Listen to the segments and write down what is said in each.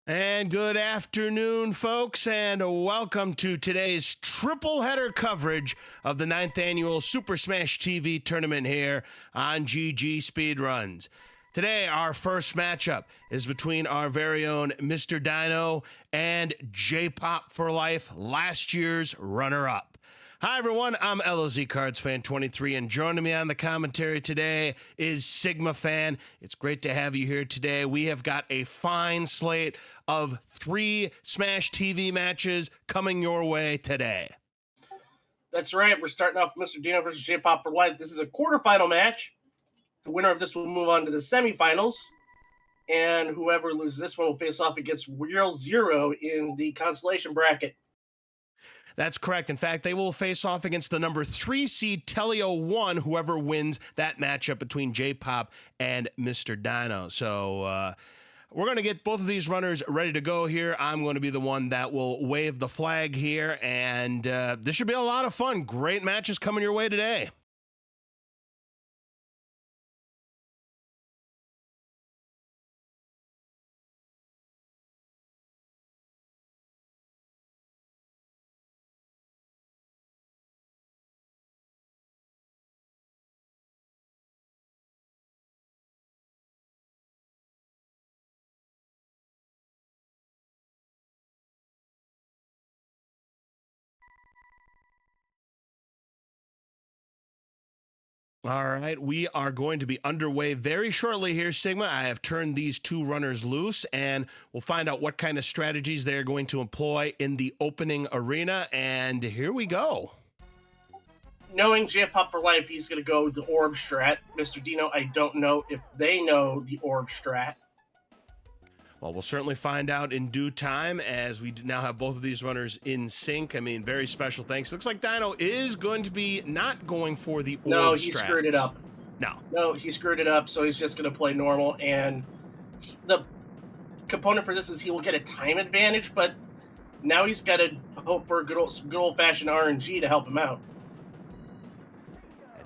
And good afternoon, folks, and welcome to today's triple header coverage of the ninth annual Super Smash TV tournament here on GG Speedruns. Today, our first matchup is between our very own Mr. Dino and JPop4Life, last year's runner-up. Hi, everyone. I'm LOZ Cards Fan 23, and joining me on the commentary today is Sigma Fan. It's great to have you here today. We have got a fine slate of 3 Smash TV matches coming your way today. That's right. We're starting off with MrDino versus JPop4Life. This is a quarterfinal match. The winner of this will move on to the semifinals, and whoever loses this one will face off against Real Zero in the consolation bracket. That's correct. In fact, they will face off against the number 3 seed Telio 1, whoever wins that matchup between J-Pop and Mr. Dino. So we're going to get both of these runners ready to go here. I'm going to be the one that will wave the flag here, and this should be a lot of fun. Great matches coming your way today. All right, we are going to be underway very shortly here, Sigma. I have turned these 2 runners loose, and we'll find out what kind of strategies they're going to employ in the opening arena, and here we go. Knowing JPop4Life, he's going to go the orb strat. Mr. Dino, I don't know if they know the orb strat. Well, we'll certainly find out in due time as we now have both of these runners in sync. I mean, very special thanks. Looks like Dino is going to be not going for the orb No, he strats. screwed it up. No, he screwed it up, so he's just going to play normal. And the component for this is he will get a time advantage, but now he's got to hope for some good old-fashioned RNG to help him out.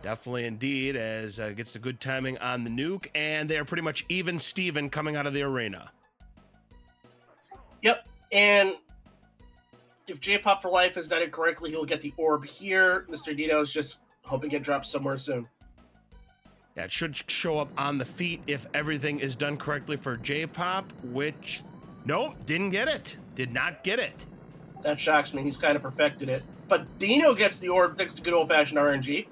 Definitely indeed, as gets the good timing on the nuke, and they are pretty much even Steven coming out of the arena. Yep, and if JPop4Life has done it correctly, he'll get the orb here. Mr. Dino is just hoping it drops somewhere soon. Yeah, it should show up on the feet if everything is done correctly for J-Pop, which, nope, didn't get it. Did not get it. That shocks me. He's kind of perfected it. But Dino gets the orb thanks to good old-fashioned RNG.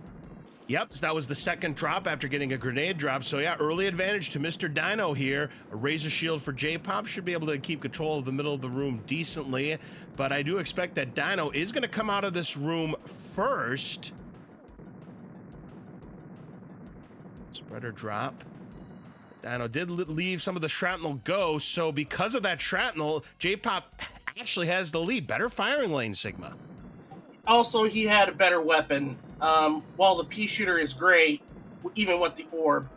Yep, so that was the second drop after getting a grenade drop. So yeah, early advantage to Mr. Dino here. A razor shield for J-Pop should be able to keep control of the middle of the room decently. But I do expect that Dino is going to come out of this room first. Spreader drop. Dino did leave some of the shrapnel go, so because of that shrapnel, J-Pop actually has the lead. Better firing lane, Sigma. Also, he had a better weapon. While the pea shooter is great, even with the orb,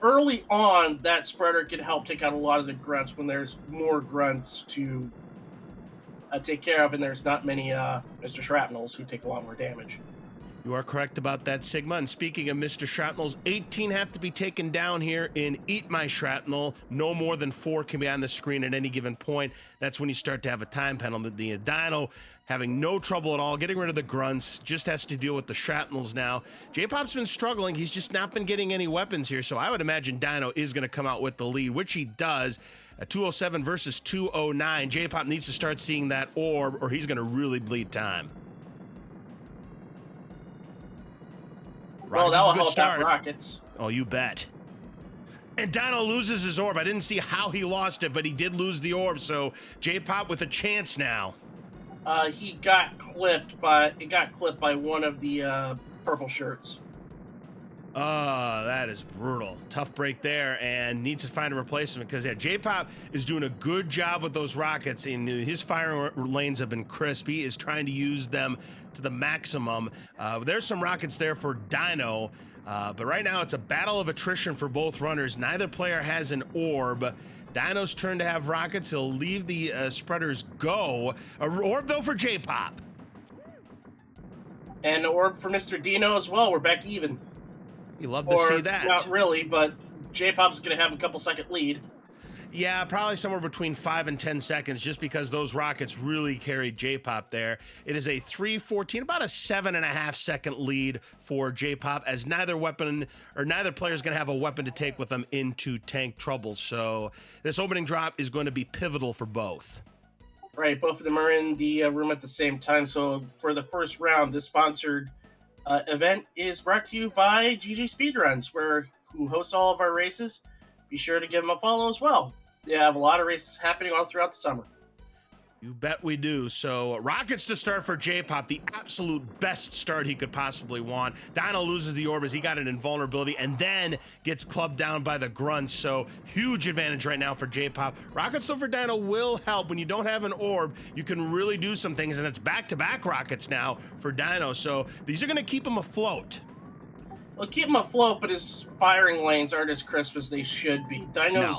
early on, that spreader can help take out a lot of the grunts when there's more grunts to take care of, and there's not many Mr. Shrapnels who take a lot more damage. You are correct about that, Sigma. And speaking of Mr. Shrapnels, 18 have to be taken down here in Eat My Shrapnel. No more than 4 can be on the screen at any given point. That's when you start to have a time penalty. The Dino having no trouble at all, getting rid of the grunts, just has to deal with the shrapnels now. J-Pop's been struggling. He's just not been getting any weapons here, so I would imagine Dino is going to come out with the lead, which he does. A 207 versus 209. J-Pop needs to start seeing that orb, or he's going to really bleed time. Well, that will help out Rockets. Oh, you bet. And Dino loses his orb. I didn't see how he lost it, but he did lose the orb, so J-Pop with a chance now. He got clipped by one of the purple shirts. Oh, that is brutal. Tough break there, and needs to find a replacement because yeah, J-Pop is doing a good job with those rockets, and his firing lanes have been crisp. He is trying to use them to the maximum. There's some rockets there for Dino, but right now it's a battle of attrition for both runners. Neither player has an orb. Dino's turn to have rockets. He'll leave the spreaders go. An orb though for J-Pop. And an orb for Mr. Dino as well. We're back even. You love to see that. Not really, but J-Pop's going to have a couple second lead. Yeah, probably somewhere between 5 and 10 seconds, just because those rockets really carried JPop there. It is a 3:14, about a 7.5 second lead for JPop, as neither weapon or neither player is going to have a weapon to take with them into tank trouble. So this opening drop is going to be pivotal for both. Right, both of them are in the room at the same time. So for the first round, this sponsored event is brought to you by GG Speedruns, who hosts all of our races. Be sure to give them a follow as well. They have a lot of races happening all throughout the summer. You bet we do. So rockets to start for JPop, the absolute best start he could possibly want. Dino loses the orb as he got an invulnerability and then gets clubbed down by the grunts. So huge advantage right now for JPop. Rockets though for Dino will help. When you don't have an orb, you can really do some things, and it's back-to-back rockets now for Dino. So these are going to keep him afloat. Well, keep him afloat, but his firing lanes aren't as crisp as they should be. No.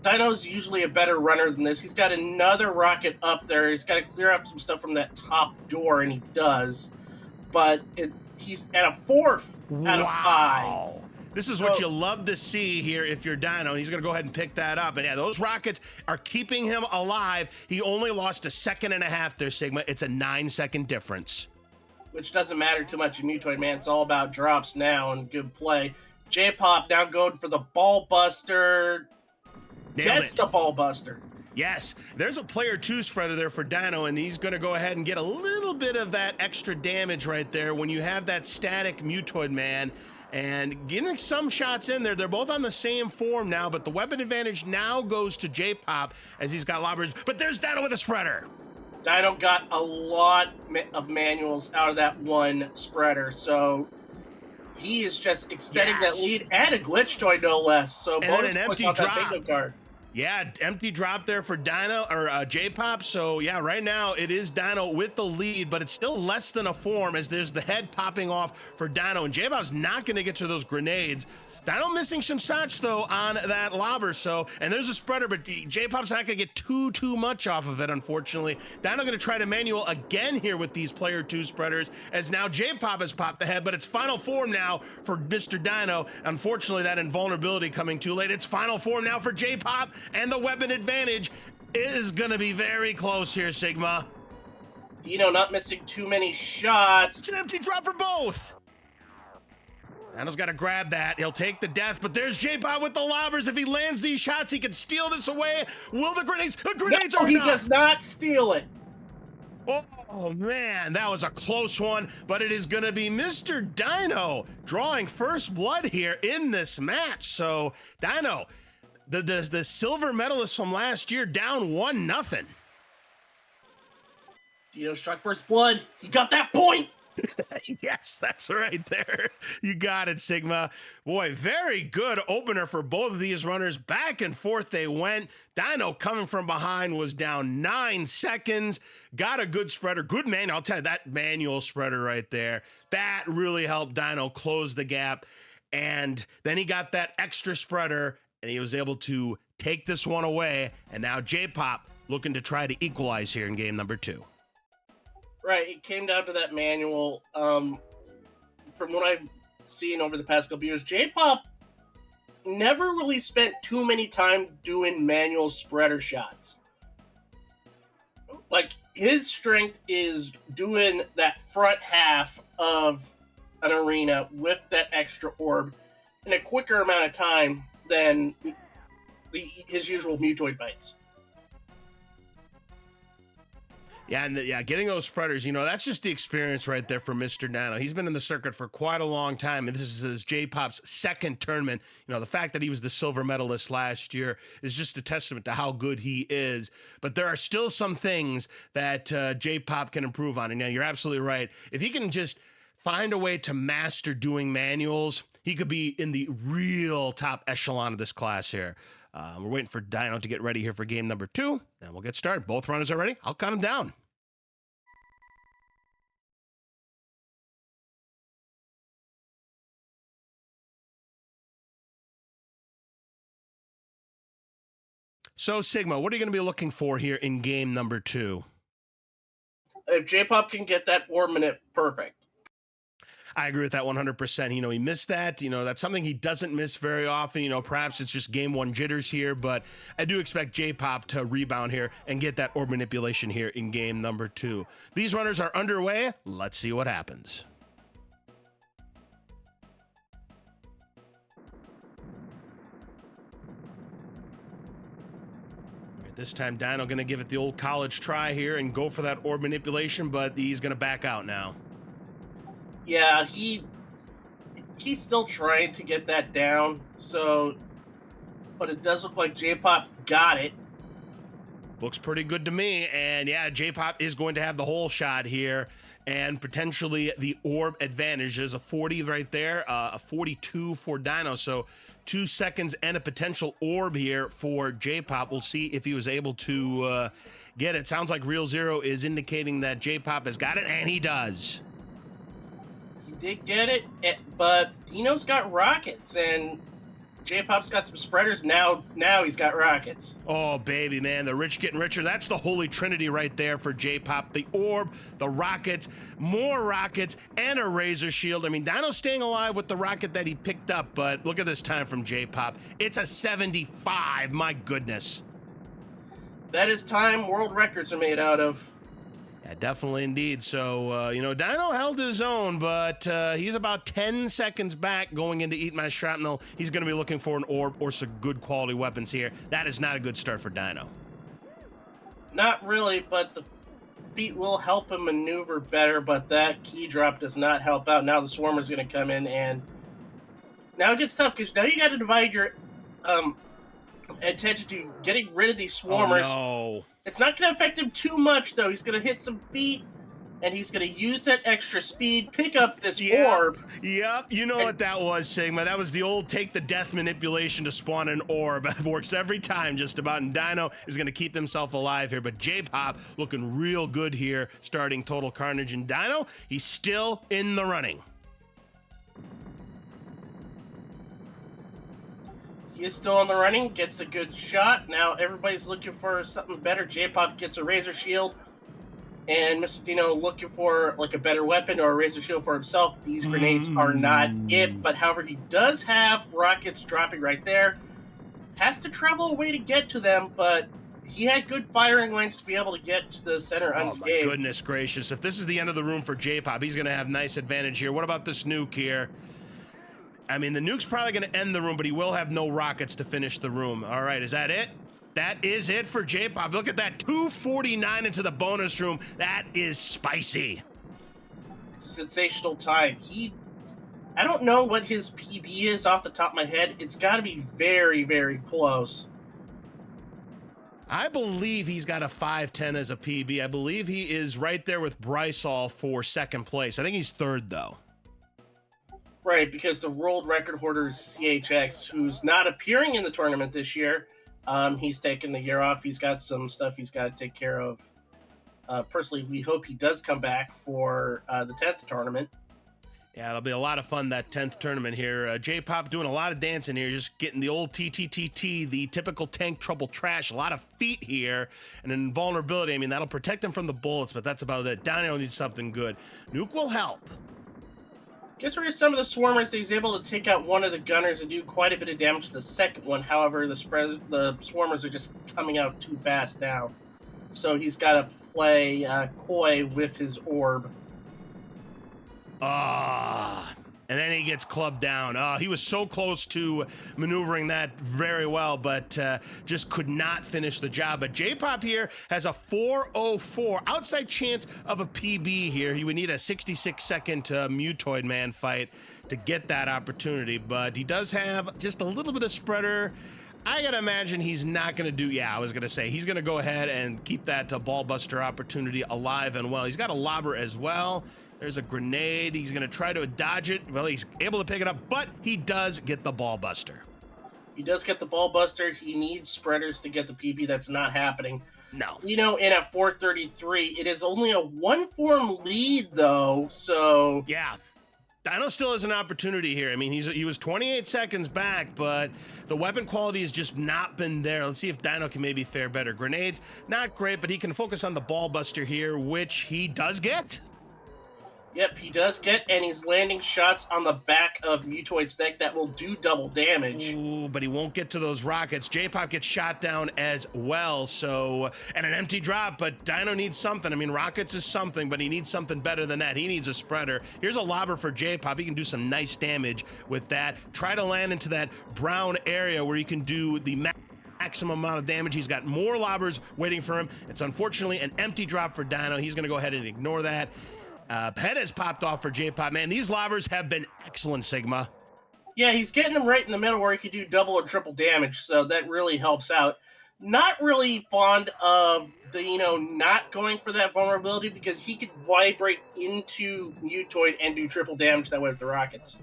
Dino's usually a better runner than this. He's got another rocket up there. He's got to clear up some stuff from that top door, and he does. But he's at a 4th out of 5. Wow. This is what you love to see here if you're Dino. He's going to go ahead and pick that up. And yeah, those rockets are keeping him alive. He only lost a 1.5 there, Sigma. It's a 9-second difference. Which doesn't matter too much in Mutoid, man. It's all about drops now and good play. JPop now going for the ball buster. Gets the ball buster. Yes, there's a player 2 spreader there for Dino, and he's going to go ahead and get a little bit of that extra damage right there when you have that static Mutoid man. And getting some shots in there. They're both on the same form now, but the weapon advantage now goes to JPop as he's got lobbers. But there's Dino with a spreader. Dino got a lot of manuals out of that one spreader, so he is just extending that lead, and a glitch toy no less. So and bonus an empty points on drop. that bingo card. Yeah, empty drop there for Dino or JPop. So yeah, right now it is Dino with the lead, but it's still less than a form as there's the head popping off for Dino, and JPop's not going to get to those grenades. Dino missing some shots though on that lobber, so, and there's a spreader, but JPop's not gonna get too much off of it, unfortunately. Dino gonna try to manual again here with these player 2 spreaders, as now JPop has popped the head, but it's final form now for Mr. Dino. Unfortunately, that invulnerability coming too late. It's final form now for JPop, and the weapon advantage is gonna be very close here, Sigma. Dino not missing too many shots. It's an empty drop for both. Dino's got to grab that. He'll take the death, but there's JPop with the lobbers. If he lands these shots, he can steal this away. Will the grenades? The grenades are he enough. Does not steal it. Oh, man, that was a close one, but it is going to be Mr. Dino drawing first blood here in this match. So, Dino, the silver medalist from last year, down 1-0. Dino struck first blood. He got that point. Yes, that's right there. You got it, Sigma. Boy, very good opener for both of these runners. Back and forth they went. Dino coming from behind was down 9 seconds. Got a good spreader. Good manual. I'll tell you, that manual spreader right there, that really helped Dino close the gap. And then he got that extra spreader, and he was able to take this one away. And now JPop looking to try to equalize here in game number 2. Right, it came down to that manual. From what I've seen over the past couple years, JPop never really spent too many time doing manual spreader shots. Like, his strength is doing that front half of an arena with that extra orb in a quicker amount of time than his usual Mutoid fights. Yeah, and getting those spreaders, that's just the experience right there for Mr. Dino. He's been in the circuit for quite a long time, and this is his JPop's second tournament. The fact that he was the silver medalist last year is just a testament to how good he is. But there are still some things that JPop can improve on. And you're absolutely right. If he can just find a way to master doing manuals, he could be in the real top echelon of this class here. We're waiting for Dino to get ready here for game number 2, and we'll get started. Both runners are ready. I'll count them down. So, Sigma, what are you going to be looking for here in game number 2? If JPop can get that orb minute, perfect. I agree with that 100%. He missed that. That's something he doesn't miss very often. Perhaps it's just game one jitters here, but I do expect JPop to rebound here and get that orb manipulation here in game number 2. These runners are underway. Let's see what happens. This time, Dino going to give it the old college try here and go for that orb manipulation, but he's going to back out now. Yeah, he's still trying to get that down. So, but it does look like JPop got it. Looks pretty good to me. And yeah, JPop is going to have the whole shot here and potentially the orb advantage. There's a 40 right there, a 42 for Dino. So 2 seconds and a potential orb here for JPop. We'll see if he was able to get it. Sounds like Real Zero is indicating that JPop has got it, and he does. He did get it, but Dino's got rockets, and JPop's got some spreaders. Now he's got rockets. Oh, baby, man. The rich getting richer. That's the holy trinity right there for JPop. The orb, the rockets, more rockets, and a razor shield. I mean, Dino's staying alive with the rocket that he picked up, but look at this time from JPop. It's a 75. My goodness. That is time world records are made out of. Yeah, definitely indeed. So, Dino held his own, but he's about 10 seconds back going into Eat My Shrapnel. He's going to be looking for an orb or some good quality weapons here. That is not a good start for Dino. Not really, but the feet will help him maneuver better, but that key drop does not help out. Now the Swarmer's going to come in, and now it gets tough because now you got to divide your attention to getting rid of these Swarmers. Oh, no. It's not going to affect him too much, though. He's going to hit some feet, and he's going to use that extra speed, pick up this orb. Yep, you know what that was, Sigma. That was the old take the death manipulation to spawn an orb. It works every time, just about, and Dino is going to keep himself alive here, but JPop looking real good here, starting Total Carnage, and Dino, he's still in the running. He is still in the running, gets a good shot. Now everybody's looking for something better. JPop gets a razor shield, and MrDino looking for like a better weapon or a razor shield for himself. These grenades are not it, but however, he does have rockets dropping right there. Has to travel a way to get to them, but he had good firing lanes to be able to get to the center unscathed. Oh my goodness gracious. If this is the end of the room for JPop, he's going to have nice advantage here. What about this nuke here? I mean, the nuke's probably going to end the room, but he will have no rockets to finish the room. All right, is that it? That is it for JPop. Look at that, 249 into the bonus room. That is spicy. Sensational time. I don't know what his PB is off the top of my head. It's got to be very, very close. I believe he's got a 510 as a PB. I believe he is right there with Bryceall for second place. I think he's third, though. Right, because the world record holder is CHX, who's not appearing in the tournament this year. He's taking the year off. He's got some stuff he's got to take care of. Personally, we hope he does come back for the 10th tournament. Yeah, it'll be a lot of fun, that 10th tournament here. JPop doing a lot of dancing here, just getting the old TTTT, the typical tank trouble trash. A lot of feet here and an invulnerability. I mean, that'll protect him from the bullets, but that's about it. Dino needs something good. Nuke will help. Gets rid of some of the Swarmers. He's able to take out one of the gunners and do quite a bit of damage to the second one. However, the Swarmers are just coming out too fast now. So he's got to play coy with his orb. And then he gets clubbed down. He was so close to maneuvering that very well, but just could not finish the job. But JPop here has a 404 outside chance of a PB here. He would need a 66-second Mutoid Man fight to get that opportunity, but he does have just a little bit of spreader. I gotta imagine he's not gonna do, I was gonna say, he's gonna go ahead and keep that ball buster opportunity alive and well. He's got a lobber as well. There's a grenade. He's gonna try to dodge it. Well, he's able to pick it up, but he does get the ball buster. He does get the ball buster. He needs spreaders to get the PB. That's not happening. No. And at 433, it is only a one-form lead, though, so... Yeah. Dino still has an opportunity here. I mean, he was 28 seconds back, but the weapon quality has just not been there. Let's see if Dino can maybe fare better. Grenades, not great, but he can focus on the ball buster here, which he does get. Yep, he does get, and he's landing shots on the back of Mutoid's neck that will do double damage. Ooh, but he won't get to those rockets. JPop gets shot down as well. So, and an empty drop, but Dino needs something. I mean, rockets is something, but he needs something better than that. He needs a spreader. Here's a lobber for JPop. He can do some nice damage with that. Try to land into that brown area where he can do the maximum amount of damage. He's got more lobbers waiting for him. It's unfortunately an empty drop for Dino. He's going to go ahead and ignore that. Head has popped off for JPop. Man, these lobbers have been excellent, Sigma. Yeah, he's getting him right in the middle where he could do double or triple damage, so that really helps out. Not really fond of the, not going for that vulnerability because he could vibrate into Mutoid and do triple damage that way with the rockets.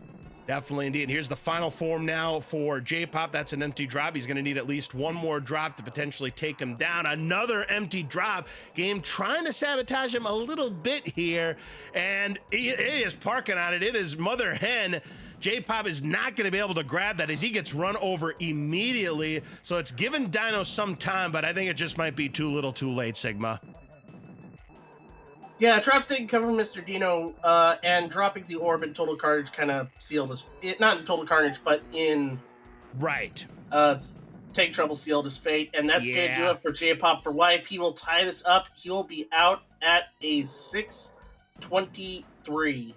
Definitely indeed. And here's the final form now for JPop. That's an empty drop. He's going to need at least one more drop to potentially take him down. Another empty drop. Game trying to sabotage him a little bit here. And he is parking on it. It is Mother Hen. JPop is not going to be able to grab that as he gets run over immediately. So it's given Dino some time, but I think it just might be too little too late, Sigma. Yeah, Trap's taking cover from MrDino, and dropping the orb in Total Carnage kind of sealed his... Not in Total Carnage, but in... Right. Take Trouble sealed his fate, and that's going to do it for JPop4Life. He will tie this up. He will be out at a 6:23.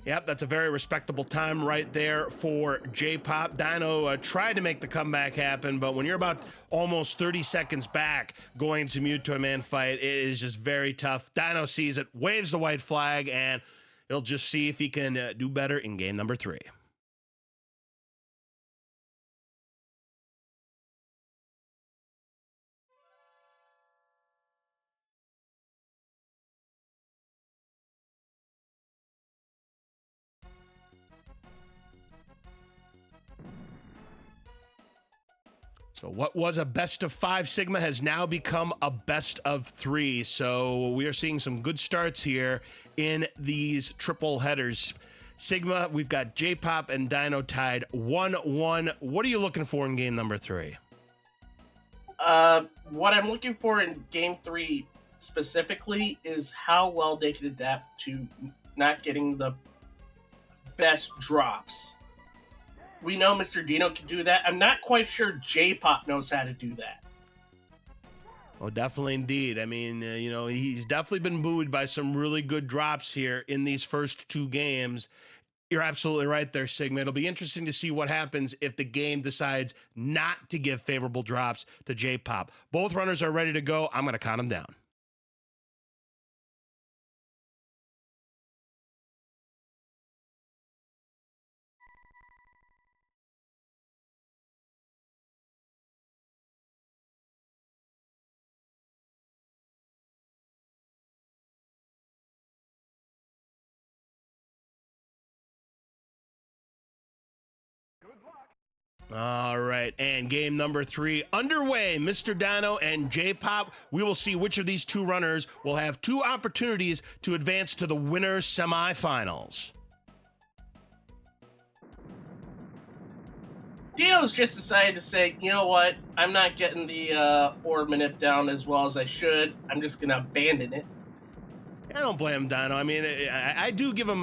Yep, that's a very respectable time right there for JPop. Dino tried to make the comeback happen, but when you're about almost 30 seconds back going to Mutoid Man fight, it is just very tough. Dino sees it, waves the white flag, and he'll just see if he can do better in game number 3. So what was a best of 5, Sigma, has now become a best of 3. So we are seeing some good starts here in these triple headers. Sigma, we've got JPop and Dino tied 1-1. What are you looking for in game number 3? What I'm looking for in game 3 specifically is how well they can adapt to not getting the best drops. We know MrDino can do that. I'm not quite sure JPop knows how to do that. Oh, definitely indeed. I mean, he's definitely been buoyed by some really good drops here in these first 2 games. You're absolutely right there, Sigma. It'll be interesting to see what happens if the game decides not to give favorable drops to JPop. Both runners are ready to go. I'm going to count them down. All right, and game number 3 underway. MrDino and JPop. We will see which of these 2 runners will have 2 opportunities to advance to the winners semifinals. Dino's just decided to say, you know what? I'm not getting the orb manip down as well as I should. I'm just going to abandon it. I don't blame him, Dino. I mean, I do give him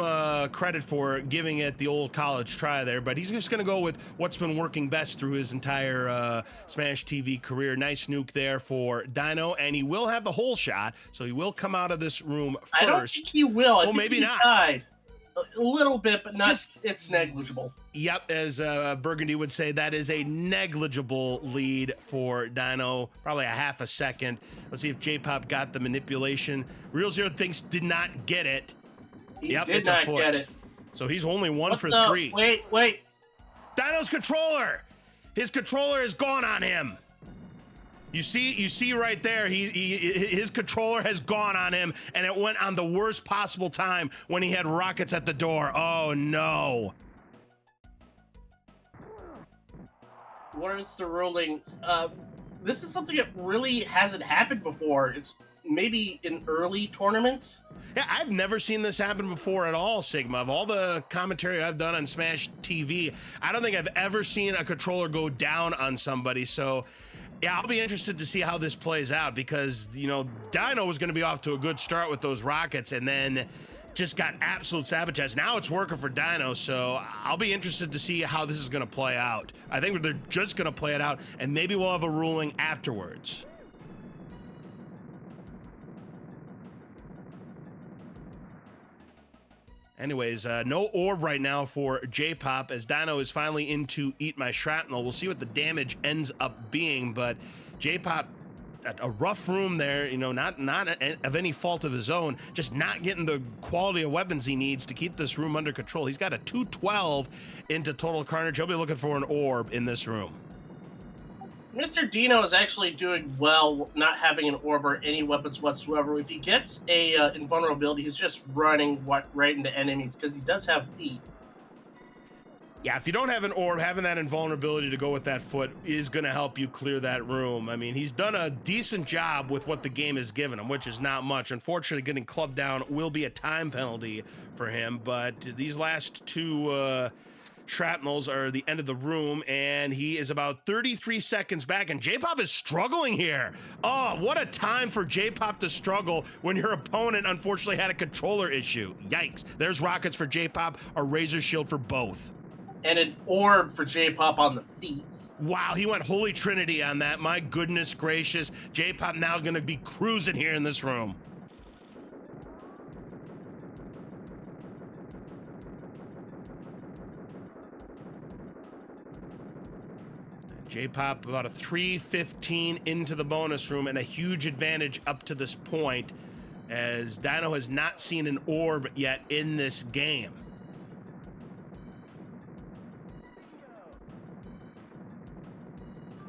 credit for giving it the old college try there, but he's just going to go with what's been working best through his entire Smash TV career. Nice nuke there for Dino, and he will have the whole shot, so he will come out of this room first. I don't think he will. I think maybe he not. Died. A little bit, but not. It's negligible. Yep, as Burgundy would say, that is a negligible lead for Dino, probably a half a second. Let's see if JPop got the manipulation. Real Zero thinks did not get it. He did not get it. So he's only 1 for 3. Wait. Dino's controller. His controller is gone on him. You see right there, his controller has gone on him, and it went on the worst possible time when he had rockets at the door. Oh, no. What is the ruling? This is something that really hasn't happened before. It's maybe in early tournaments. Yeah, I've never seen this happen before at all, Sigma. Of all the commentary I've done on Smash TV, I don't think I've ever seen a controller go down on somebody. So, yeah, I'll be interested to see how this plays out because, Dino was going to be off to a good start with those rockets, and then just got absolute sabotage. Now it's working for Dino, so I'll be interested to see how this is going to play out. I think they're just going to play it out, and maybe we'll have a ruling afterwards. Anyways, no orb right now for JPop as Dino is finally into Eat My Shrapnel. We'll see what the damage ends up being, but JPop, a rough room there, you know, not of any fault of his own, just not getting the quality of weapons he needs to keep this room under control. He's got a 212 into total carnage. He'll be looking for an orb in this room. Mr. Dino is actually doing well, not having an orb or any weapons whatsoever. If he gets a invulnerability, he's just running right into enemies because he does have feet. Yeah, if you don't have an orb, having that invulnerability to go with that foot is going to help you clear that room. I mean, he's done a decent job with what the game has given him, which is not much. Unfortunately, getting clubbed down will be a time penalty for him, but these last two shrapnels are the end of the room, and he is about 33 seconds back, and JPop is struggling here. Oh, what a time for JPop to struggle when your opponent unfortunately had a controller issue. Yikes. There's rockets for JPop, a razor shield for both. And an orb for JPop on the feet. Wow, he went Holy Trinity on that. My goodness gracious. JPop now going to be cruising here in this room. JPop about a 315 into the bonus room and a huge advantage up to this point as Dino has not seen an orb yet in this game.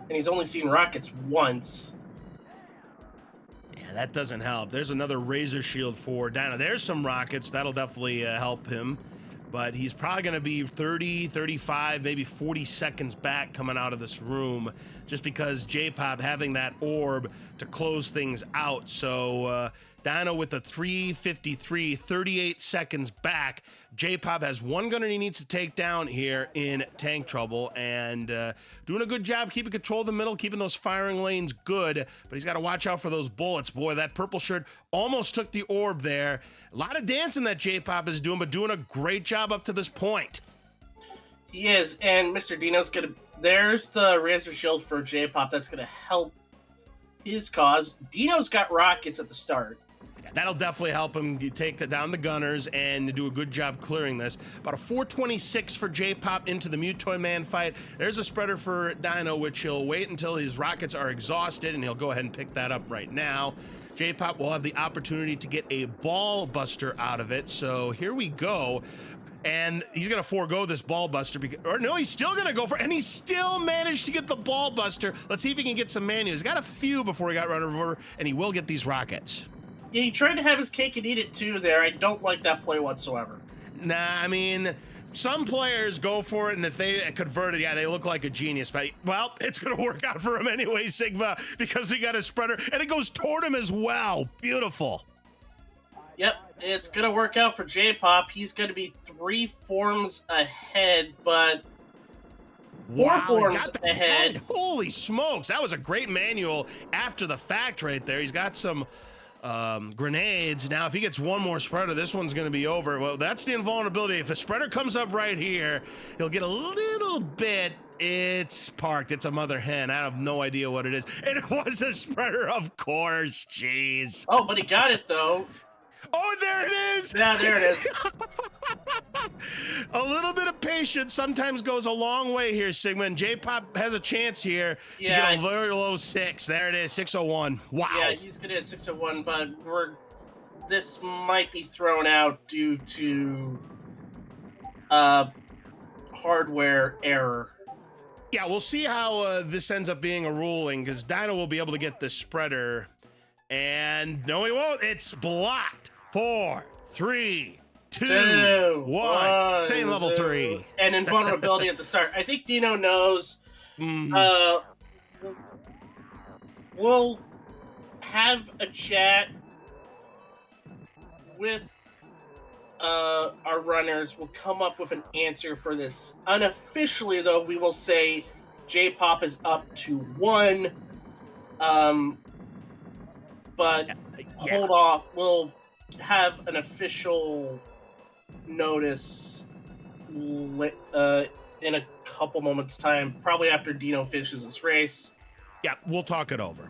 And he's only seen rockets once. Yeah, that doesn't help. There's another razor shield for Dino. There's some rockets. That'll definitely help him. But he's probably going to be 30, 35, maybe 40 seconds back coming out of this room just because JPop having that orb to close things out. So Dino with the 353, 38 seconds back. JPop has one gunner he needs to take down here in Tank Trouble and doing a good job keeping control of the middle, keeping those firing lanes good, but he's got to watch out for those bullets. Boy, that purple shirt almost took the orb there. A lot of dancing that JPop is doing, but doing a great job up to this point. He is, and Mr. Dino's gonna. There's the razor shield for JPop that's gonna help his cause. Dino's got rockets at the start. Yeah, that'll definitely help him take down the gunners and do a good job clearing this. About a 426 for JPop into the Mutoid Man fight. There's a spreader for Dino, which he'll wait until his rockets are exhausted, and he'll go ahead and pick that up right now. JPop will have the opportunity to get a ball buster out of it. So here we go. And he's going to forego this ball buster. Or no, he's still going to go for it. And he still managed to get the ball buster. Let's see if he can get some manuals. He's got a few before he got run over, and he will get these rockets. Yeah, he tried to have his cake and eat it too there. I don't like that play whatsoever. Nah, I mean, some players go for it, and if they convert it, yeah, they look like a genius. But, well, it's going to work out for him anyway, Sigma, because he got a spreader, and it goes toward him as well. Beautiful. Yep, it's going to work out for JPop. He's going to be 3 forms ahead, but 4 forms ahead. Holy smokes, that was a great manual after the fact right there. He's got some grenades. Now, if he gets one more spreader, this one's going to be over. Well, that's the invulnerability. If the spreader comes up right here, he'll get a little bit. It's parked. It's a mother hen. I have no idea what it is. And it was a spreader, of course. Jeez. Oh, but he got it, though. Oh, there it is. Yeah, there it is. A little bit of patience sometimes goes a long way here, Sigma, and JPop has a chance here to get a very low 6. There it is, 601. Wow. Yeah, he's going to hit 601, but this might be thrown out due to hardware error. Yeah, we'll see how this ends up being a ruling, because Dino will be able to get the spreader, and no, he won't. It's blocked. 4, 3, 2, 1. Same level 3. And invulnerability at the start. I think Dino knows. We'll have a chat with our runners. We'll come up with an answer for this. Unofficially, though, we will say JPop is up to 1. But hold off. have an official notice in a couple moments' time, probably after Dino finishes this race. Yeah, we'll talk it over.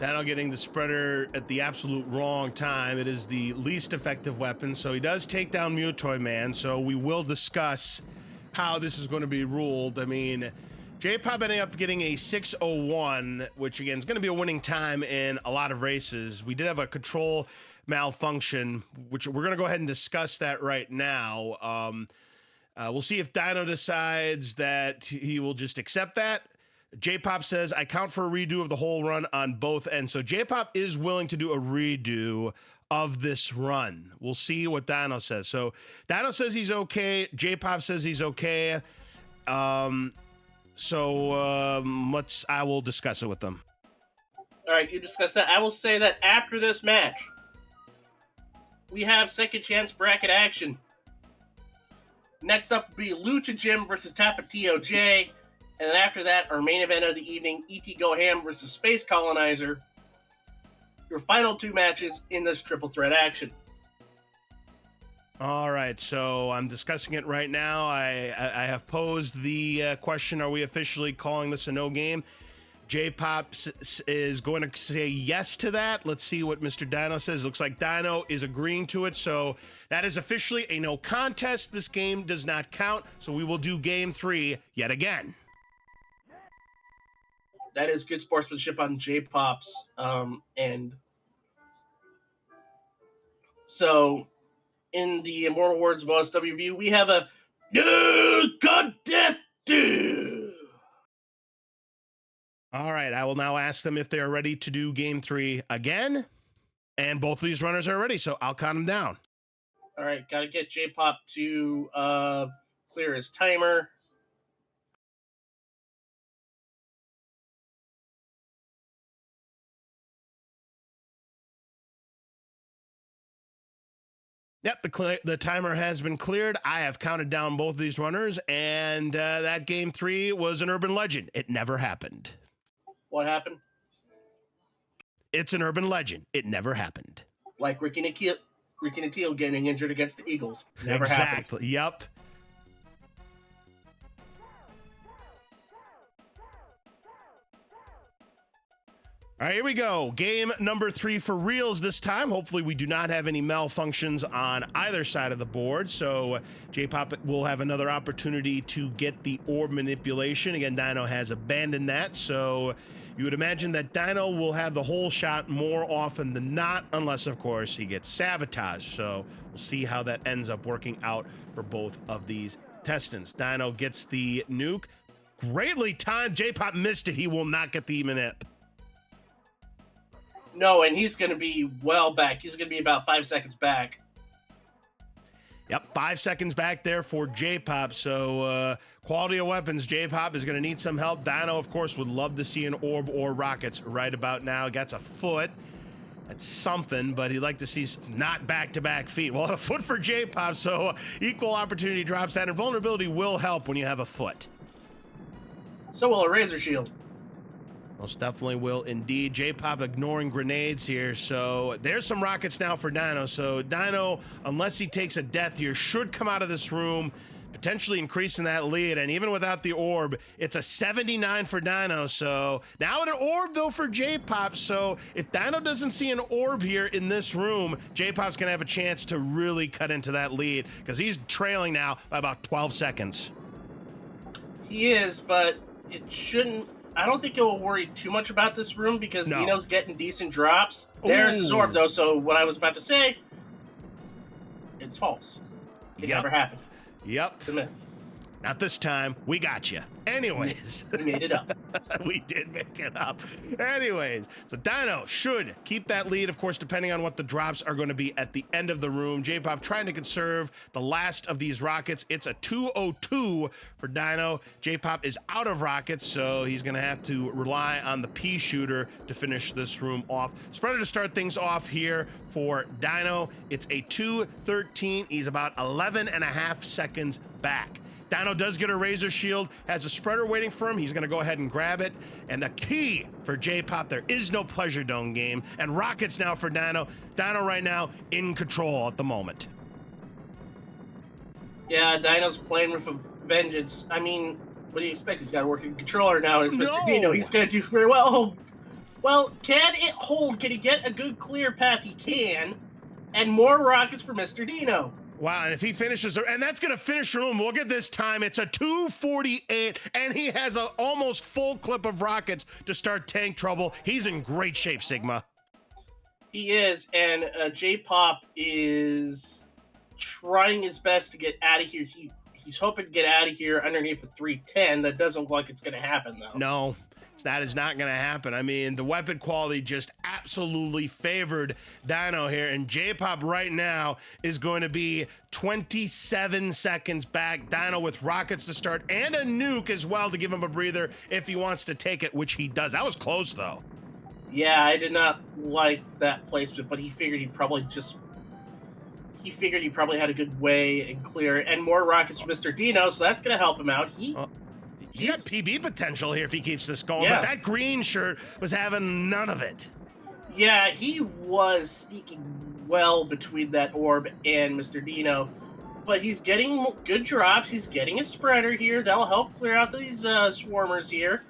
Dino getting the spreader at the absolute wrong time. It is the least effective weapon, so he does take down Mutoid Man, so we will discuss how this is going to be ruled. I mean, JPop ending up getting a 6:01, which again is going to be a winning time in a lot of races. We did have a control malfunction, which we're going to go ahead and discuss that right now. We'll see if Dino decides that he will just accept that. JPop says, I count for a redo of the whole run on both ends. So JPop is willing to do a redo of this run. We'll see what Dino says. So Dino says he's okay. JPop says he's okay. I will discuss it with them. All right, you discuss that. I will say that after this match, we have second chance bracket action. Next up will be Lucha Jim versus Tapatio J. And then after that, our main event of the evening, E.T. Go Ham versus Space Colonizer. Your final two matches in this triple threat action. All right, so I'm discussing it right now. I have posed the question, are we officially calling this a no game? JPop is going to say yes to that. Let's see what Mr. Dino says. Looks like Dino is agreeing to it. So that is officially a no contest. This game does not count. So we will do game 3 yet again. That is good sportsmanship on JPop's end. So in the Immortal Words of OSWV, we have a contest. All right, I will now ask them if they are ready to do game 3 again. And both of these runners are ready, so I'll count them down. All right, got to get JPop to clear his timer. Yep, the timer has been cleared. I have counted down both of these runners, and that game 3 was an urban legend. It never happened. What happened? It's an urban legend. It never happened. Like Ricky Natio getting injured against the Eagles. Never exactly. happened. Yep. All right, here we go. Game number 3 for reals this time. Hopefully we do not have any malfunctions on either side of the board. So JPop will have another opportunity to get the orb manipulation. Again, Dino has abandoned that. So you would imagine that Dino will have the whole shot more often than not, unless, of course, he gets sabotaged. So we'll see how that ends up working out for both of these testants. Dino gets the nuke. Greatly timed. JPop missed it. He will not get the manip. No, and he's going to be well back. He's going to be about 5 seconds back. Yep, 5 seconds back there for JPop. So quality of weapons, JPop is going to need some help. Dino, of course, would love to see an orb or rockets right about now. Gets a foot. That's something, but he'd like to see not back-to-back feet. Well, a foot for JPop, so equal opportunity drops that. And vulnerability will help when you have a foot. So will a razor shield. Most definitely will indeed. JPop ignoring grenades here. So there's some rockets now for Dino. So Dino, unless he takes a death here, should come out of this room, potentially increasing that lead. And even without the orb, it's a 79 for Dino. So now an orb, though, for JPop. So if Dino doesn't see an orb here in this room, JPop's going to have a chance to really cut into that lead because he's trailing now by about 12 seconds. He is, but it shouldn't. I don't think he'll worry too much about this room because Dino's getting decent drops. There's his orb, though, so what I was about to say, it's false. It never happened. Yep. It's a myth. Not this time. We got you. Anyways. We made it up. We did make it up. Anyways, so Dino should keep that lead, of course, depending on what the drops are going to be at the end of the room. JPop trying to conserve the last of these rockets. It's a 202 for Dino. JPop is out of rockets, so he's going to have to rely on the pea shooter to finish this room off. Spreader to start things off here for Dino. It's a 213. He's about 11 and a half seconds back. Dino does get a razor shield, has a spreader waiting for him. He's going to go ahead and grab it. And the key for JPop, there is no Pleasure Dome game. And rockets now for Dino. Dino right now in control at the moment. Yeah, Dino's playing with a vengeance. I mean, what do you expect? He's got a working controller now. It's Mr. Dino. He's going to do very well. Oh, well, can it hold? Can he get a good clear path? He can. And more rockets for Mr. Dino. Wow, and if he finishes, and that's going to finish room. Look at this time. It's a 2:48, and he has an almost full clip of rockets to start tank trouble. He's in great shape, Sigma. He is, and JPop is trying his best to get out of here. He's hoping to get out of here underneath a 310. That doesn't look like it's going to happen, though. No, that is not going to happen. I mean, the weapon quality just absolutely favored Dino here, and JPop right now is going to be 27 seconds back. Dino with rockets to start and a nuke as well to give him a breather if he wants to take it, which he does. That was close, though. Yeah, I did not like that placement, but he figured he probably had a good way and clear, and more rockets for Mr. Dino, so that's going to help him out. He's got PB potential here if he keeps this going, yeah. But that green shirt was having none of it. Yeah, he was sneaking well between that orb and Mr. Dino, but he's getting good drops. He's getting a spreader here. That'll help clear out these swarmers here.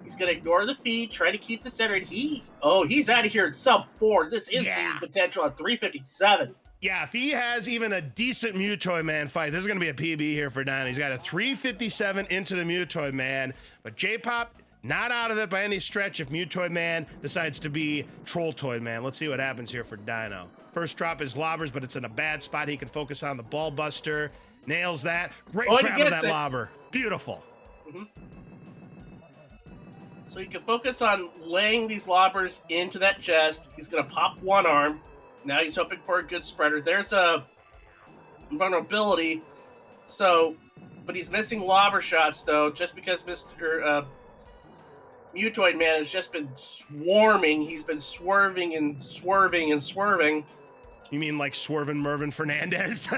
He's going to ignore the feed, try to keep the center, and he's out of here at sub 4. This is the potential at 357. Yeah, if he has even a decent Mutoid Man fight, this is going to be a PB here for Dino. He's got a 357 into the Mutoid Man, but JPop not out of it by any stretch if Mutoid Man decides to be Trolltoid Man. Let's see what happens here for Dino. First drop is lobbers, but it's in a bad spot. He can focus on the ball buster. Nails that. Great grab of that lobber. Beautiful. Mm-hmm. So he can focus on laying these lobbers into that chest. He's going to pop one arm. Now he's hoping for a good spreader. There's a vulnerability. But he's missing lobber shots, though, just because Mr. Mutoid Man has just been swarming. He's been swerving and swerving and swerving. You mean like swerving Mervin Fernandez?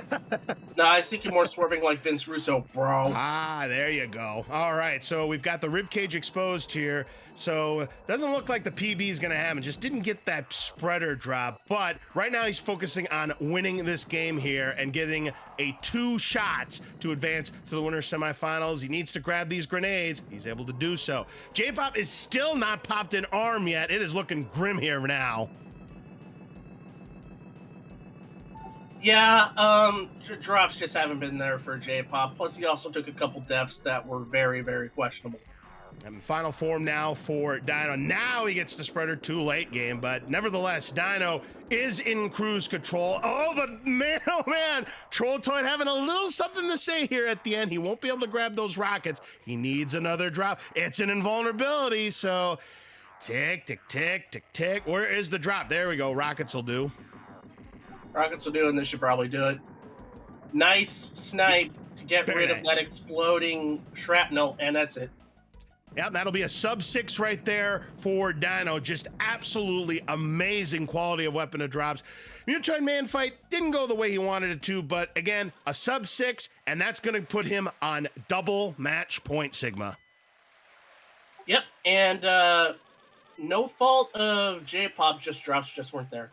No, I was thinking more swerving like Vince Russo, bro. Ah, there you go. All right, so we've got the ribcage exposed here. So doesn't look like the PB is going to happen. Just didn't get that spreader drop. But right now he's focusing on winning this game here and getting a 2 shots to advance to the winner's semifinals. He needs to grab these grenades. He's able to do so. JPop is still not popped an arm yet. It is looking grim here now. Yeah, drops just haven't been there for JPop. Plus, he also took a couple deaths that were very, very questionable. And final form now for Dino. Now he gets the spreader too late game, but nevertheless, Dino is in cruise control. Oh, but man, oh man, Trolltoid having a little something to say here at the end. He won't be able to grab those rockets. He needs another drop. It's an invulnerability, so tick, tick, tick, tick, tick. Where is the drop? There we go. Rockets will do. Rockets will do, and this should probably do it. Nice snipe to get rid of that exploding shrapnel, and that's it. Yeah, that'll be a sub 6 right there for Dino. Just absolutely amazing quality of weapon of drops. Mutoid Man fight didn't go the way he wanted it to, but again, a sub 6, and that's going to put him on double match point, Sigma. Yep, and no fault of JPop, just drops just weren't there.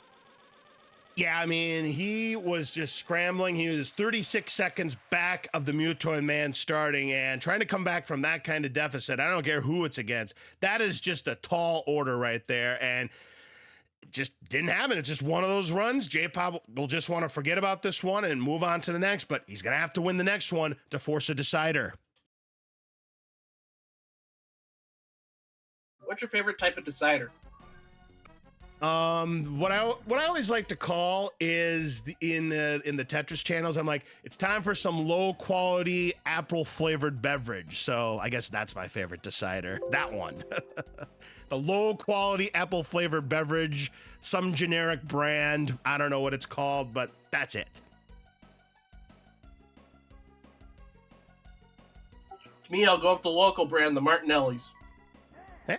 Yeah, I mean, he was just scrambling. He was 36 seconds back of the Mutoid Man starting and trying to come back from that kind of deficit. I don't care who it's against. That is just a tall order right there, and it just didn't happen. It's just one of those runs. JPop will just want to forget about this one and move on to the next, but he's going to have to win the next one to force a decider. What's your favorite type of decider? What I always like to call is in the Tetris channels, I'm like, it's time for some low quality apple flavored beverage. So I guess that's my favorite decider. That one, the low quality apple flavored beverage, some generic brand. I don't know what it's called, but that's it. To me, I'll go with the local brand, the Martinelli's. Hey,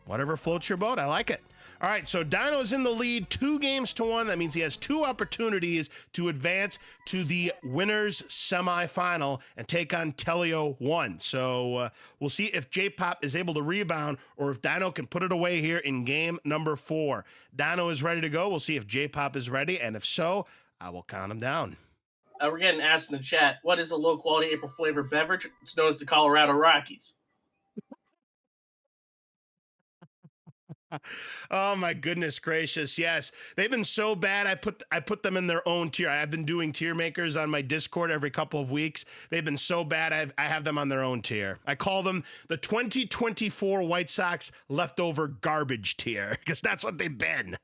whatever floats your boat. I like it. All right, so Dino's in the lead 2-1. That means he has 2 opportunities to advance to the winners semifinal and take on Telio 1. So we'll see if JPop is able to rebound or if Dino can put it away here in game number 4. Dino is ready to go. We'll see if JPop is ready, and if so, I will count him down. We're getting asked in the chat, what is a low-quality April flavor beverage? It's known as the Colorado Rockies. Oh my goodness gracious. Yes. They've been so bad. I put them in their own tier. I've been doing tier makers on my Discord every couple of weeks. They've been so bad. I have them on their own tier. I call them the 2024 White Sox leftover garbage tier because that's what they've been.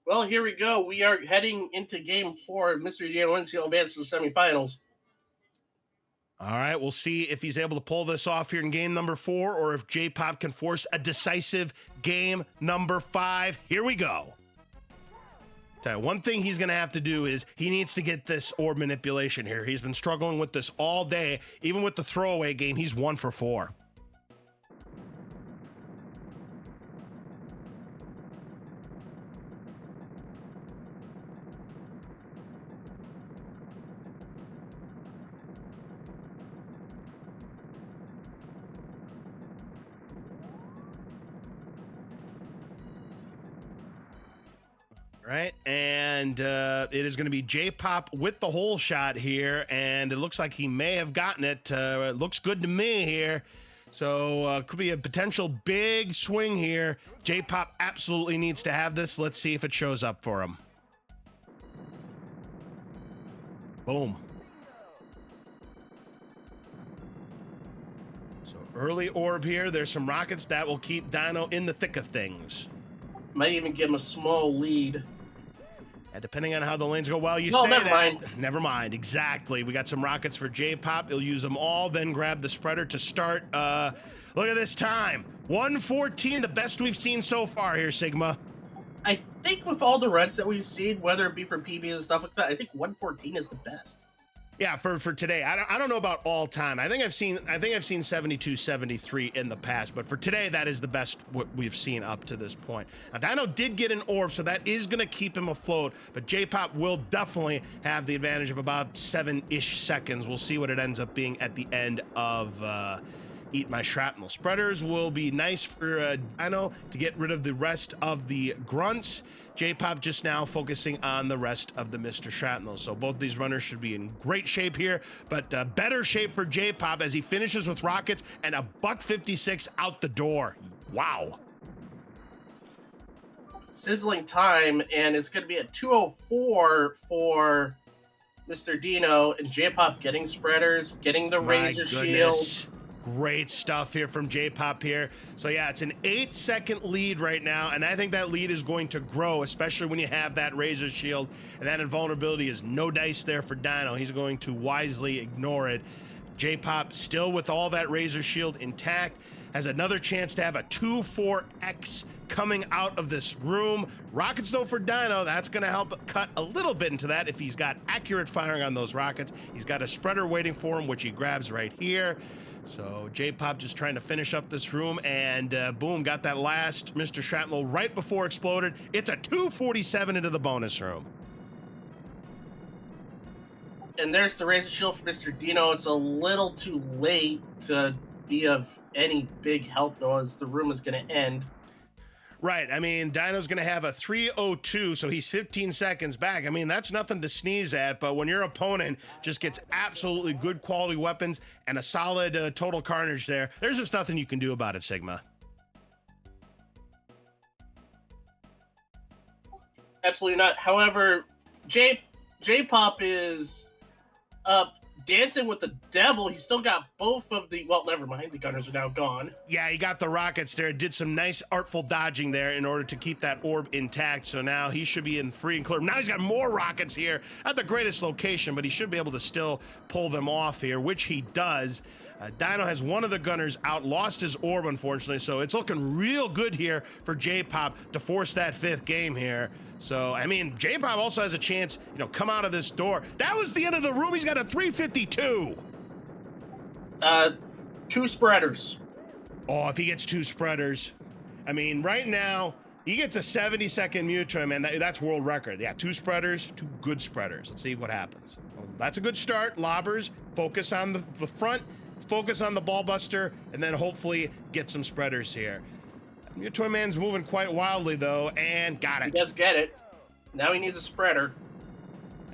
Well, here we go. We are heading into game 4. MrDino023 will advance to the semifinals. All right, we'll see if he's able to pull this off here in game number 4 or if JPop can force a decisive game number 5. Here we go. One thing he's going to have to do is he needs to get this orb manipulation here. He's been struggling with this all day. Even with the throwaway game, he's 1 for 4. Right, and it is going to be JPop with the hole shot here, and it looks like he may have gotten it. It looks good to me here, so could be a potential big swing here. JPop absolutely needs to have this. Let's see if it shows up for him. Boom. So early orb here. There's some rockets that will keep Dino in the thick of things. Might even give him a small lead. And depending on how the lanes go, well, never mind. Never mind. Exactly. We got some rockets for JPop. He'll use them all, then grab the spreader to start. Look at this time. 1:14, the best we've seen so far here, Sigma. I think with all the runs that we've seen, whether it be for PBs and stuff like that, I think 1:14 is the best. Yeah, for today. I don't know about all time. I think I've seen 72, 73 in the past, but for today, that is the best what we've seen up to this point. Now, Dino did get an orb, so that is going to keep him afloat, but JPop will definitely have the advantage of about 7-ish seconds. We'll see what it ends up being at the end of Eat My Shrapnel. Spreaders will be nice for Dino to get rid of the rest of the grunts. JPop just now focusing on the rest of the Mr. Shrapnel. So both these runners should be in great shape here, but better shape for JPop as he finishes with rockets and a $156 out the door. Wow. Sizzling time, and it's going to be at 2:04 for Mr. Dino, and JPop getting spreaders, getting the razor shield. Great stuff here from JPop here. So yeah, it's an 8-second lead right now, and I think that lead is going to grow, especially when you have that razor shield, and that invulnerability is no dice there for Dino. He's going to wisely ignore it. JPop still with all that razor shield intact, has another chance to have a 2-4X coming out of this room. Rockets though for Dino, that's going to help cut a little bit into that if he's got accurate firing on those rockets. He's got a spreader waiting for him, which he grabs right here. So JPop just trying to finish up this room, and boom, got that last Mr. Shrapnel right before it exploded. It's a 247 into the bonus room. And there's the razor shield for Mr. Dino. It's a little too late to be of any big help, though, as the room is going to end. Right. I mean, Dino's going to have a 3:02, so he's 15 seconds back. I mean, that's nothing to sneeze at, but when your opponent just gets absolutely good quality weapons and a solid total carnage there, there's just nothing you can do about it, Sigma. Absolutely not. However, JPop is up dancing with the devil. He still got both of the, well, never mind, the gunners are now gone. Yeah, he got the rockets there, did some nice artful dodging there in order to keep that orb intact, so now he should be in free and clear. Now he's got more rockets here, not the greatest location, but he should be able to still pull them off here, which he does. Dino has one of the gunners out, lost his orb, unfortunately, so it's looking real good here for JPop to force that 5th game here. So, I mean, JPop also has a chance, come out of this door. That was the end of the room. He's got a 352. 2 spreaders. Oh, if he gets 2 spreaders. I mean, right now, he gets a 70-second Mewtwo, man. That's world record. Yeah, 2 spreaders, 2 good spreaders. Let's see what happens. Well, that's a good start. Lobbers, focus on the front, focus on the ball buster, and then hopefully get some spreaders here. Mewtwo Man's moving quite wildly, though, and got it. He does get it. Now he needs a spreader.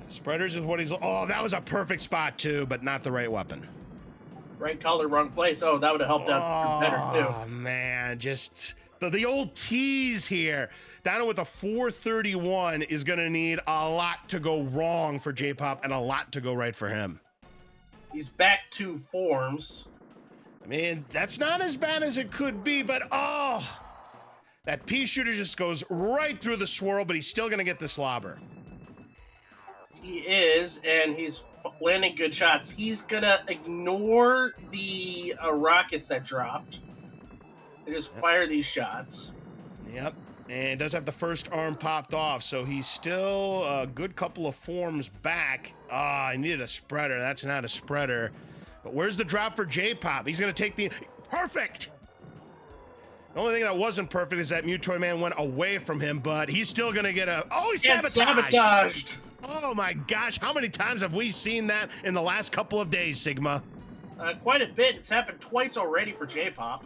Spreaders is what he's... Oh, that was a perfect spot, too, but not the right weapon. Right color, wrong place. Oh, that would have helped out better, too. Oh, man, just... The old tease here. Dino with a 431 is going to need a lot to go wrong for JPop and a lot to go right for him. He's back to forms. I mean, that's not as bad as it could be, but that pea shooter just goes right through the swirl, but he's still going to get the slobber. He is, and he's landing good shots. He's going to ignore the rockets that dropped. And just fire these shots. Yep, and does have the first arm popped off, so he's still a good couple of forms back. I needed a spreader. That's not a spreader. But where's the drop for JPop? He's going to take the... Perfect! The only thing that wasn't perfect is that Mewtwo Man went away from him, but he's still going to get a... Oh, he's sabotaged! Oh my gosh, how many times have we seen that in the last couple of days, Sigma? Quite a bit. It's happened twice already for JPop.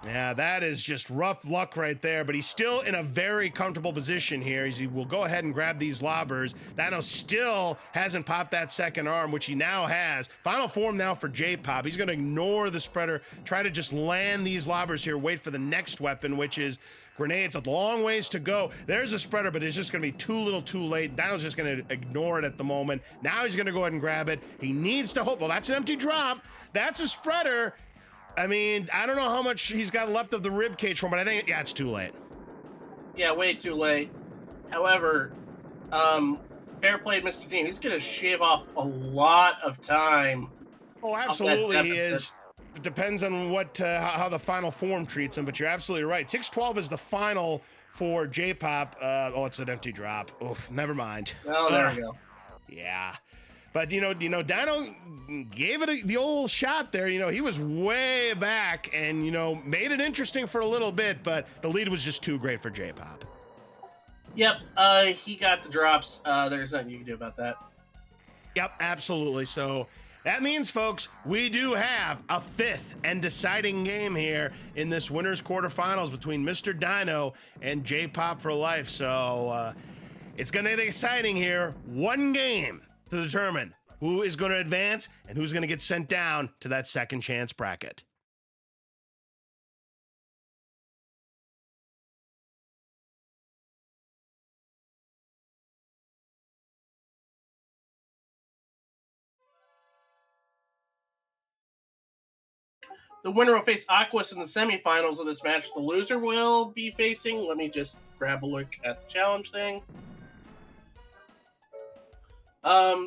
Yeah, that is just rough luck right there, but he's still in a very comfortable position here. He will go ahead and grab these lobbers. Dino still hasn't popped that second arm, which he now has. Final form now for JPop. He's going to ignore the spreader, try to just land these lobbers here, wait for the next weapon, which is grenades. A long ways to go. There's a spreader, but it's just going to be too little too late. Dino's just going to ignore it at the moment. Now he's going to go ahead and grab it. He needs to hope. Well, that's an empty drop. That's a spreader. I mean, I don't know how much he's got left of the rib cage form, but I think, yeah, it's too late. Yeah, way too late. However, fair play, MrDino. He's going to shave off a lot of time. Oh, absolutely, he is. It depends on what how the final form treats him, but you're absolutely right. 612 is the final for JPop. Oh, it's an empty drop. Oh, never mind. Oh, there we go. Yeah. But, Dino gave it the old shot there. He was way back and, made it interesting for a little bit, but the lead was just too great for JPop. Yep, he got the drops. There's nothing you can do about that. Yep, absolutely. So that means, folks, we do have a 5th and deciding game here in this winner's quarterfinals between MrDino and JPop4Life. So it's going to be exciting here. One game to determine who is going to advance and who's going to get sent down to that second chance bracket. The winner will face Aquas in the semifinals of this match. The loser will be facing... Let me just grab a look at the challenge thing.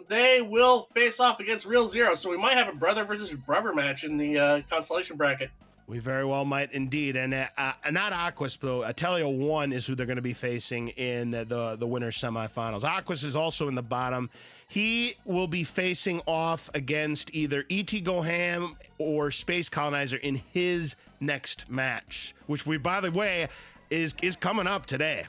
They will face off against Real Zero, so we might have a brother versus brother match in the consolation bracket. We very well might indeed, and not Aquas though. Atelio 1 is who they're going to be facing in the winner's semifinals. Aquas is also in the bottom. He will be facing off against either E.T. Goham or Space Colonizer in his next match, which we, by the way, is coming up today.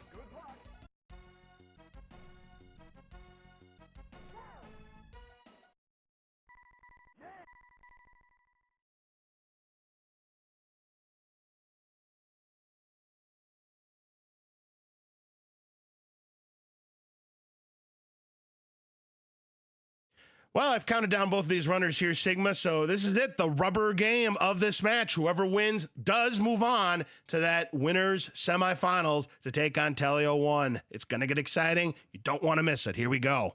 Well, I've counted down both of these runners here, Sigma, so this is it, the rubber game of this match. Whoever wins does move on to that winner's semifinals to take on Telio 1. It's going to get exciting. You don't want to miss it. Here we go.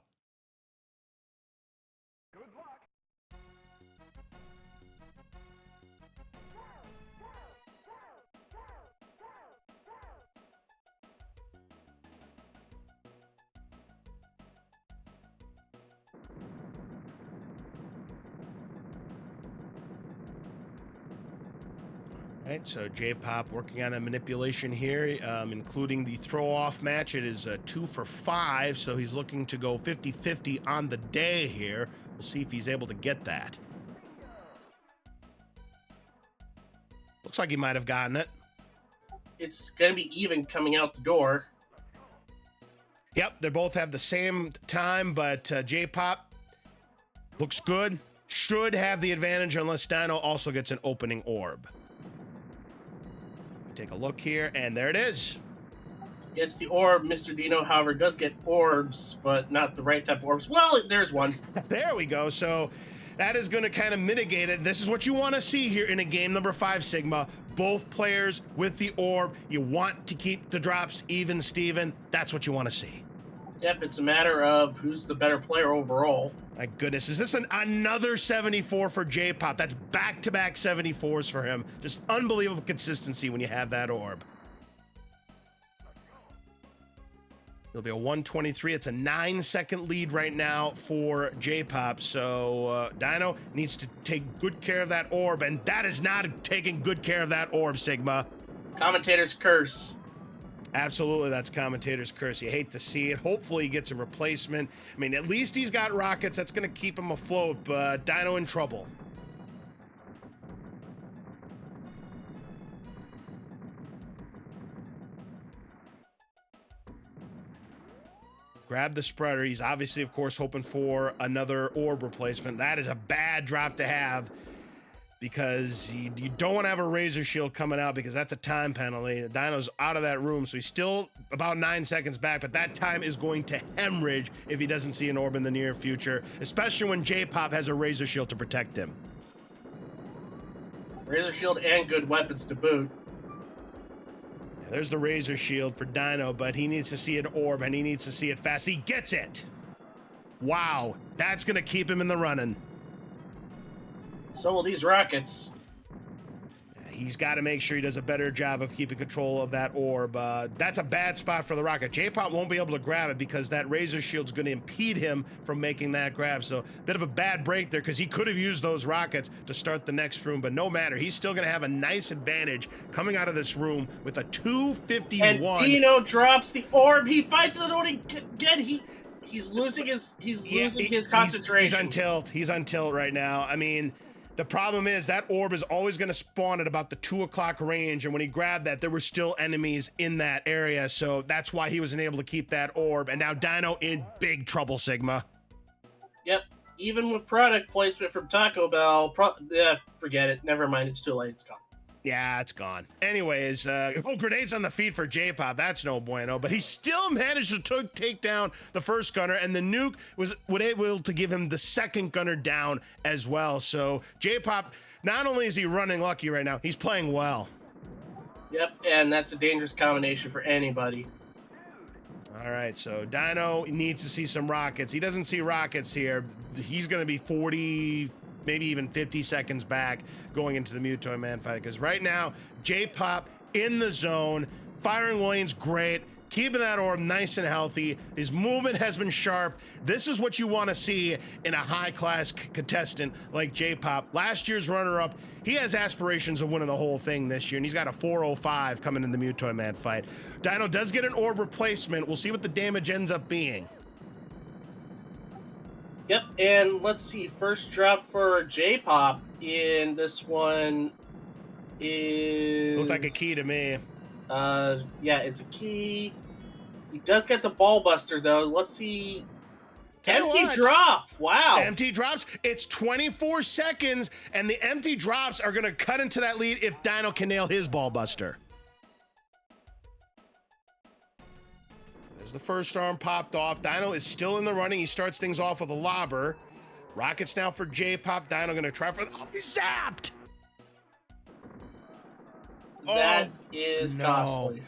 Right, so JPop working on a manipulation here, including the throw-off match. It is 2 for 5, so he's looking to go 50-50 on the day here. We'll see if he's able to get that. Looks like he might have gotten it. It's going to be even coming out the door. Yep, they both have the same time, but JPop looks good. Should have the advantage unless Dino also gets an opening orb. Take a look here, and there it is. Gets the orb. Mr. Dino, however, does get orbs, but not the right type of orbs. Well, there's one. There we go. So that is going to kind of mitigate it. This is what you want to see here in a game number 5, Sigma. Both players with the orb. You want to keep the drops even, Steven. That's what you want to see. Yep, it's a matter of who's the better player overall. My goodness, is this another 74 for JPop? That's back-to-back 74s for him. Just unbelievable consistency when you have that orb. It'll be a 123. It's a 9-second lead right now for JPop. So Dino needs to take good care of that orb, and that is not taking good care of that orb, Sigma. Commentator's curse. Absolutely, that's commentator's curse. You hate to see it. Hopefully he gets a replacement. I mean, at least he's got rockets. That's going to keep him afloat, but Dino in trouble. Grab the spreader. He's obviously, of course, hoping for another orb replacement. That is a bad drop to have, because you don't want to have a razor shield coming out, because that's a time penalty. Dino's out of that room, so he's still about 9 seconds back, but that time is going to hemorrhage if he doesn't see an orb in the near future, especially when JPop has a razor shield to protect him. Razor shield and good weapons to boot. Yeah, there's the razor shield for Dino, but he needs to see an orb, and he needs to see it fast. He gets it! Wow, that's going to keep him in the running. So will these rockets. He's got to make sure he does a better job of keeping control of that orb. That's a bad spot for the rocket. JPop won't be able to grab it because that razor shield's going to impede him from making that grab. So a bit of a bad break there, because he could have used those rockets to start the next room, but no matter. He's still going to have a nice advantage coming out of this room with a 251. And Dino drops the orb. He fights another one again. He's losing his concentration. He's on tilt. He's on tilt right now. I mean, the problem is that orb is always going to spawn at about the 2 o'clock range, and when he grabbed that, there were still enemies in that area, so that's why he wasn't able to keep that orb. And now Dino in big trouble, Sigma. Yep. Even with product placement from Taco Bell, forget it. Never mind. It's too late. It's gone. Yeah, it's gone. Anyways, grenades on the feet for JPop. That's no bueno. But he still managed to take down the first gunner, and the nuke was able to give him the second gunner down as well. So JPop, not only is he running lucky right now, he's playing well. Yep, and that's a dangerous combination for anybody. All right, so Dino needs to see some rockets. He doesn't see rockets here. He's going to be 40, maybe even 50 seconds back going into the Mutoid Man fight, because right now, JPop in the zone, firing lane's great, keeping that orb nice and healthy. His movement has been sharp. This is what you want to see in a high-class contestant like JPop. Last year's runner-up, he has aspirations of winning the whole thing this year, and he's got a 405 coming in the Mutoid Man fight. Dino does get an orb replacement. We'll see what the damage ends up being. Yep, and let's see. First drop for JPop in this one is... Looked like a key to me. Yeah, it's a key. He does get the ball buster, though. Let's see. Empty drop. Wow. Empty drops. It's 24 seconds, and the empty drops are going to cut into that lead if Dino can nail his ball buster. There's the first arm popped off. Dino is still in the running. He starts things off with a lobber. Rockets now for JPop. Dino going to try for... Oh, he's zapped! That is costly.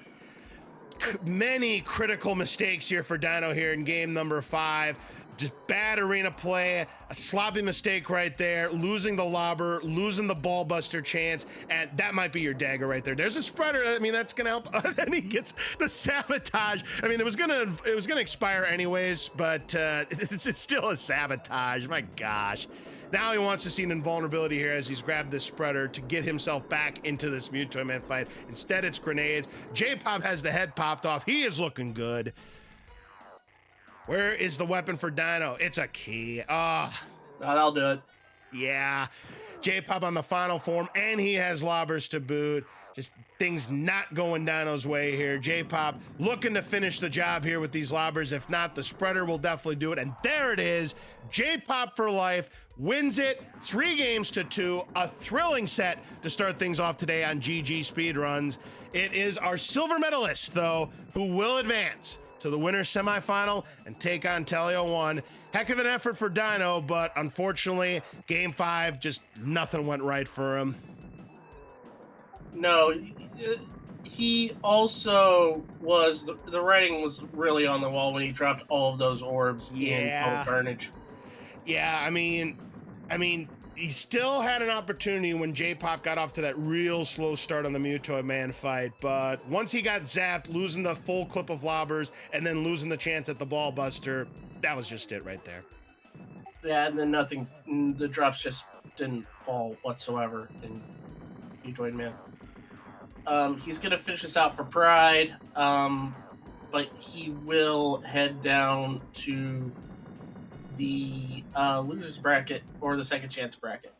Many critical mistakes here for Dino here in game number 5. Just bad arena play, a sloppy mistake right there, losing the lobber, losing the ball buster chance, and that might be your dagger right there. There's a spreader. I mean, that's gonna help. Then he gets the sabotage. I mean, it was gonna expire anyways, but it's still a sabotage. My gosh. Now he wants to see an invulnerability here as he's grabbed this spreader to get himself back into this Mutoid Man fight. Instead, it's grenades. JPop has the head popped off. He is looking good. Where is the weapon for Dino? It's a key. That'll do it. Yeah. JPop on the final form, and he has lobbers to boot. Just things not going Dino's way here. JPop looking to finish the job here with these lobbers. If not, the spreader will definitely do it. And there it is. JPop4Life wins it 3-2. A thrilling set to start things off today on GG Speedruns. It is our silver medalist, though, who will advance to the winner's semifinal and take on Teleo1. Heck of an effort for Dino, but unfortunately, Game 5, just nothing went right for him. No, he also was, the writing was really on the wall when he dropped all of those orbs in Total Carnage. Yeah, I mean, he still had an opportunity when JPop got off to that real slow start on the Mutoid Man fight, but once he got zapped, losing the full clip of lobbers, and then losing the chance at the ball buster, that was just it right there. Yeah, and then nothing, the drops just didn't fall whatsoever in Mutoid Man. He's going to finish this out for Pride, but he will head down to the losers bracket or the second chance bracket.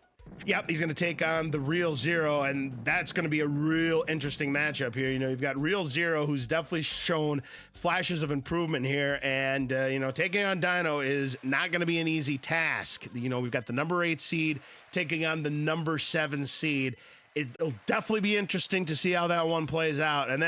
Yep, he's going to take on the Real Zero, and that's going to be a real interesting matchup here. You know, you've got Real Zero, who's definitely shown flashes of improvement here, and, you know, taking on Dino is not going to be an easy task. You know, we've got the number 8 seed taking on the number 7 seed. It'll definitely be interesting to see how that one plays out. And then